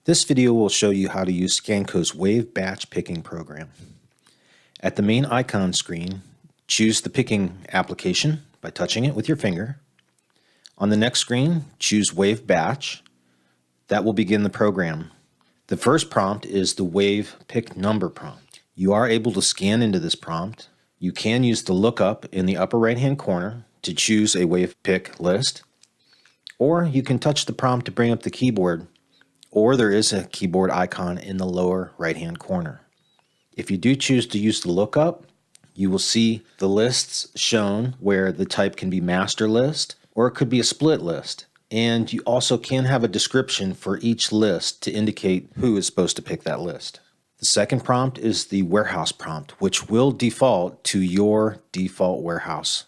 This video will show you how to use Scanco's Wave Batch Picking program. At the main icon screen, choose the picking application by touching it with your finger. On the next screen, choose Wave Batch. That will begin the program. The first prompt is the Wave Pick Number prompt. You are able to scan into this prompt. You can use the lookup in the upper right-hand corner to choose a wave pick list, or you can touch the prompt to bring up the keyboard, or there is a keyboard icon in the lower right-hand corner. If you do choose to use the lookup, you will see the lists shown where the type can be master list, or it could be a split list. And you also can have a description for each list to indicate who is supposed to pick that list. The second prompt is the warehouse prompt, which will default to your default warehouse.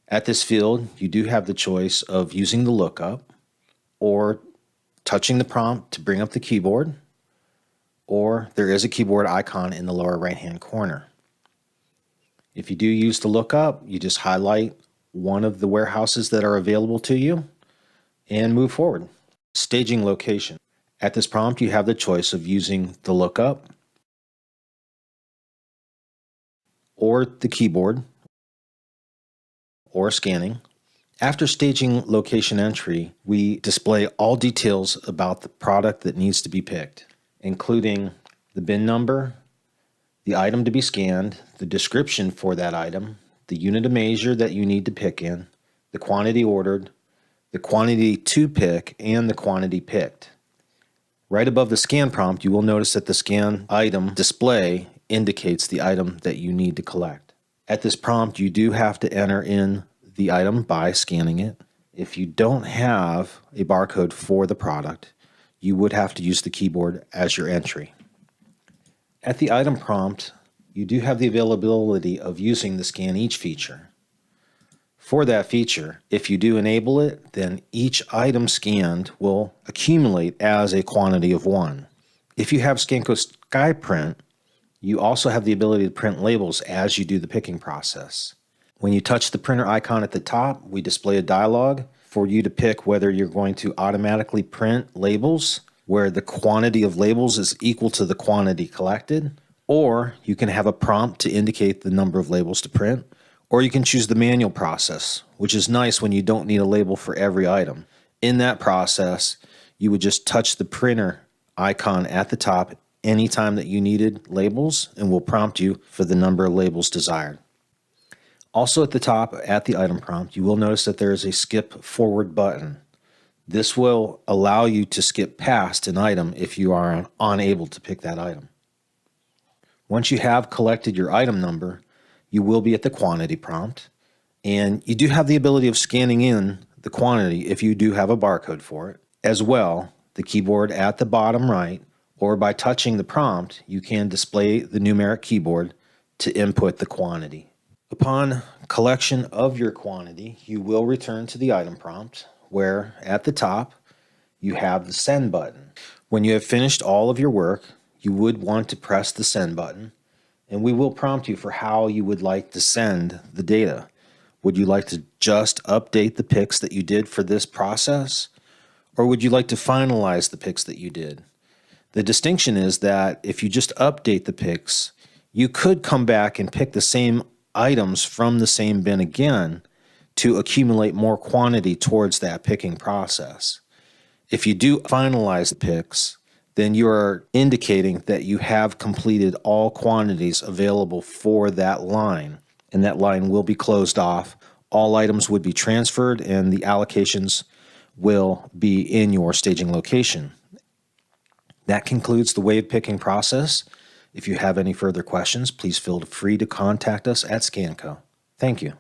At this field, you do have the choice of using the lookup, or touching the prompt to bring up the keyboard, or there is a keyboard icon in the lower right-hand corner. If you do use the lookup, you just highlight one of the warehouses that are available to you and move forward. Staging location. At this prompt, you have the choice of using the lookup or the keyboard or scanning. After staging location entry, we display all details about the product that needs to be picked, including the bin number, the item to be scanned, the description for that item, the unit of measure that you need to pick in, the quantity ordered, the quantity to pick, and the quantity picked. Right above the scan prompt, you will notice that the scan item display indicates the item that you need to collect. At this prompt, you do have to enter in the item by scanning it. If you don't have a barcode for the product, you would have to use the keyboard as your entry. At the item prompt, you do have the availability of using the Scan Each feature. For that feature, if you do enable it, then each item scanned will accumulate as a quantity of 1. If you have Scanco SkyPrint, you also have the ability to print labels as you do the picking process. When you touch the printer icon at the top, we display a dialog for you to pick whether you're going to automatically print labels where the quantity of labels is equal to the quantity collected, or you can have a prompt to indicate the number of labels to print, or you can choose the manual process, which is nice when you don't need a label for every item. In that process, you would just touch the printer icon at the top anytime that you needed labels, and will prompt you for the number of labels desired. Also at the top, at the item prompt, you will notice that there is a skip forward button. This will allow you to skip past an item if you are unable to pick that item. Once you have collected your item number, you will be at the quantity prompt, and you do have the ability of scanning in the quantity if you do have a barcode for it. As well, the keyboard at the bottom right, or by touching the prompt, you can display the numeric keyboard to input the quantity. Upon collection of your quantity, you will return to the item prompt, where at the top you have the send button. When you have finished all of your work, you would want to press the send button, and we will prompt you for how you would like to send the data. Would you like to just update the picks that you did for this process, or would you like to finalize the picks that you did? The distinction is that if you just update the picks, you could come back and pick the same items from the same bin again to accumulate more quantity towards that picking process. If you do finalize the picks, then you are indicating that you have completed all quantities available for that line, and that line will be closed off. All items would be transferred, and the allocations will be in your staging location. That concludes the wave picking process. If you have any further questions, please feel free to contact us at Scanco. Thank you.